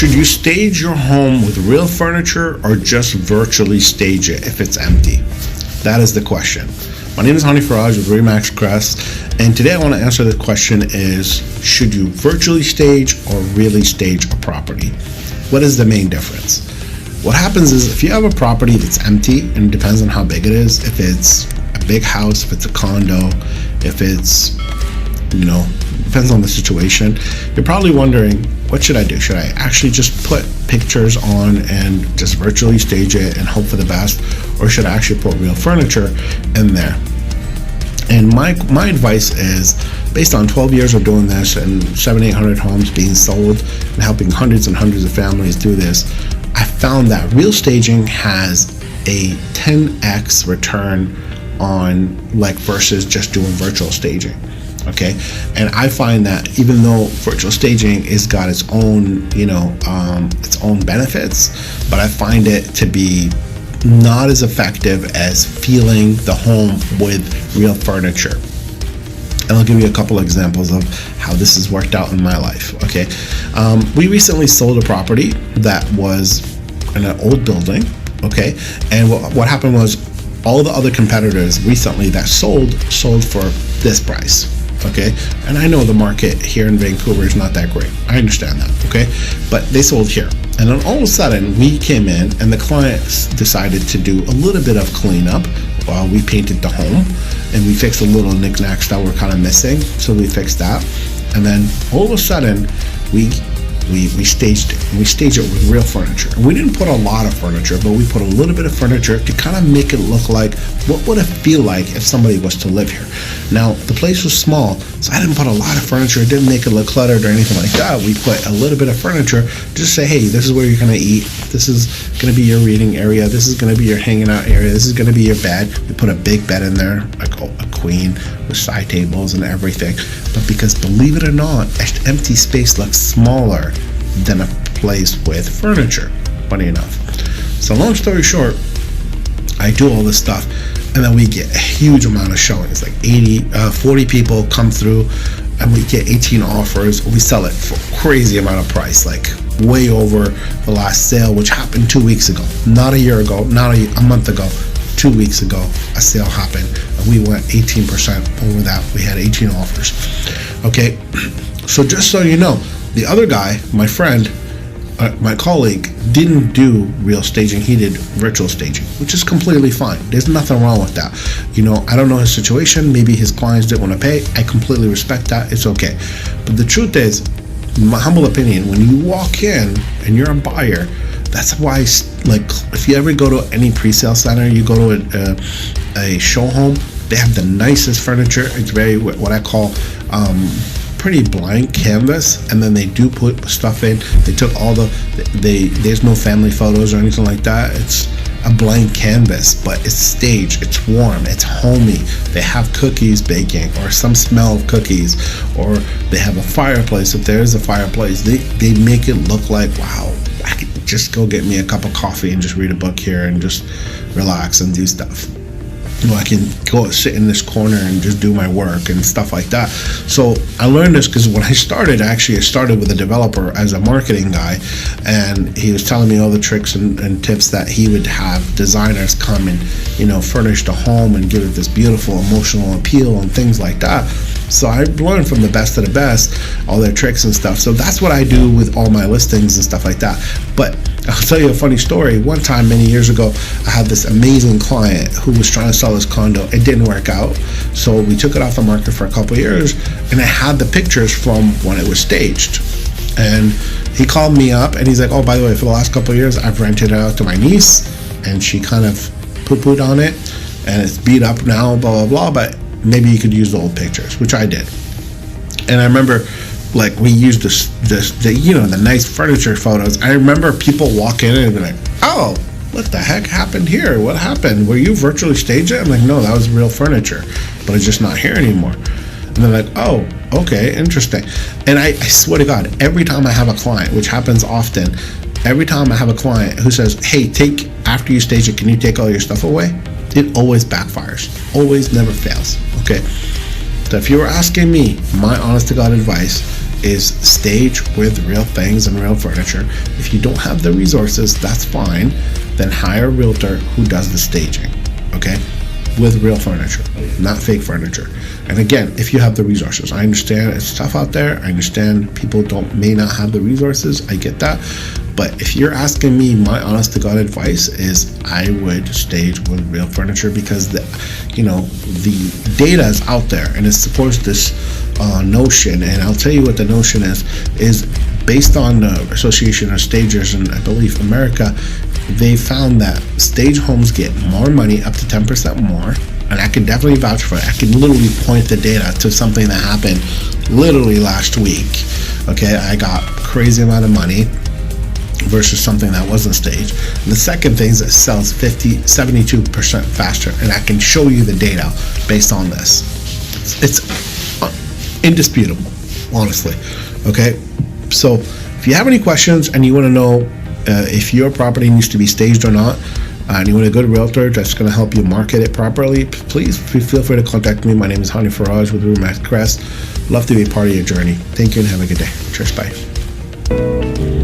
Should you stage your home with real furniture or just virtually stage it if it's empty? That is the question. My name is Hani Faraj of Remax Crest, and today I want to answer the question is, should you virtually stage or really stage a property? What is the main difference? What happens is if you have a property that's empty, and it depends on how big it is, if it's a big house, if it's a condo, if it's, depends on the situation, you're probably wondering, what should I do? Should I actually just put pictures on and just virtually stage it and hope for the best? Or should I actually put real furniture in there? And my advice is, based on 12 years of doing this and 700-800 homes being sold and helping hundreds and hundreds of families do this, I found that real staging has a 10x return on versus just doing virtual staging. Okay, and I find that even though virtual staging is got its own, its own benefits, but I find it to be not as effective as feeling the home with real furniture. And I'll give you a couple examples of how this has worked out in my life. Okay, we recently sold a property that was in an old building. Okay, and what happened was all the other competitors recently that sold for this price. Okay, and I know the market here in Vancouver is not that great. I understand that. Okay, but they sold here, and then all of a sudden we came in, and the clients decided to do a little bit of cleanup while we painted the home, and we fixed a little knickknacks that were kind of missing. So we fixed that, and then all of a sudden we staged it. And we staged it with real furniture. And we didn't put a lot of furniture, but we put a little bit of furniture to kind of make it look like what would it feel like if somebody was to live here. Now, the place was small, so I didn't put a lot of furniture. It didn't make it look cluttered or anything like that. We put a little bit of furniture, just say, hey, this is where you're going to eat. This is going to be your reading area. This is going to be your hanging out area. This is going to be your bed. We put a big bed in there, like a queen with side tables and everything. But because, believe it or not, an empty space looks smaller than a place with furniture, funny enough. So long story short, I do all this stuff, and then we get a huge amount of showings, like 40 people come through, and we get 18 offers. We sell it for a crazy amount of price, like way over the last sale, which happened 2 weeks ago, not a year ago, not a month ago. 2 weeks ago, a sale happened, and we went 18% over that. We had 18 offers. Okay, so just so you know, the other guy, my friend, my colleague, didn't do real staging. He did virtual staging, which is completely fine. There's nothing wrong with that. I don't know his situation. Maybe his clients didn't want to pay. I completely respect that. It's okay. But the truth is, in my humble opinion, when you walk in and you're a buyer, that's why, if you ever go to any pre-sale center, you go to a show home, they have the nicest furniture. It's very, what I call, pretty blank canvas, and then they do put stuff in. They took all there's no family photos or anything like that. It's a blank canvas, but it's staged, it's warm, it's homey. They have cookies baking, or some smell of cookies, or they have a fireplace. If there is a fireplace, they make it look like, wow, I could just go get me a cup of coffee and just read a book here and just relax and do stuff. I can go sit in this corner and just do my work and stuff like that. So I learned this because when I started with a developer as a marketing guy, and he was telling me all the tricks and tips that he would have designers come and furnish the home and give it this beautiful emotional appeal and things like that. So I learned from the best of the best all their tricks and stuff. So that's what I do with all my listings and stuff like that. But I'll tell you a funny story. One time, many years ago, I had this amazing client who was trying to sell his condo. It didn't work out, so we took it off the market for a couple of years, and I had the pictures from when it was staged. And he called me up, and he's like, oh, by the way, for the last couple of years, I've rented it out to my niece, and she kind of poo-pooed on it, and it's beat up now, blah, blah, blah, but maybe you could use the old pictures, which I did. And I remember, we used the nice furniture photos. I remember people walk in and be like, oh, what the heck happened here? What happened? Were you virtually staged it? I'm like, no, that was real furniture, but it's just not here anymore. And they're like, oh, okay, interesting. And I swear to God, every time I have a client, which happens often, every time I have a client who says, hey, after you stage it, can you take all your stuff away? It always backfires. Always, never fails. Okay. So if you were asking me, my honest to God advice is stage with real things and real furniture. If you don't have the resources, that's fine. Then hire a realtor who does the staging, okay? With real furniture, not fake furniture. And again, if you have the resources, I understand it's tough out there. I understand people may not have the resources. I get that. But if you're asking me, my honest to God advice is I would stage with real furniture, because the data is out there and it supports this notion. And I'll tell you what the notion is based on the Association of Stagers, and I believe America, they found that stage homes get more money, up to 10% more. And I can definitely vouch for it. I can literally point the data to something that happened literally last week. Okay, I got crazy amount of money versus something that wasn't staged. And the second thing is it sells 72% faster, and I can show you the data based on this. It's indisputable, honestly. Okay, so if you have any questions and you want to know if your property needs to be staged or not, and you want a good realtor that's going to help you market it properly, please feel free to contact me. My name is Hani Faraj with Remax Crest. Love to be a part of your journey. Thank you and have a good day. Cheers, bye.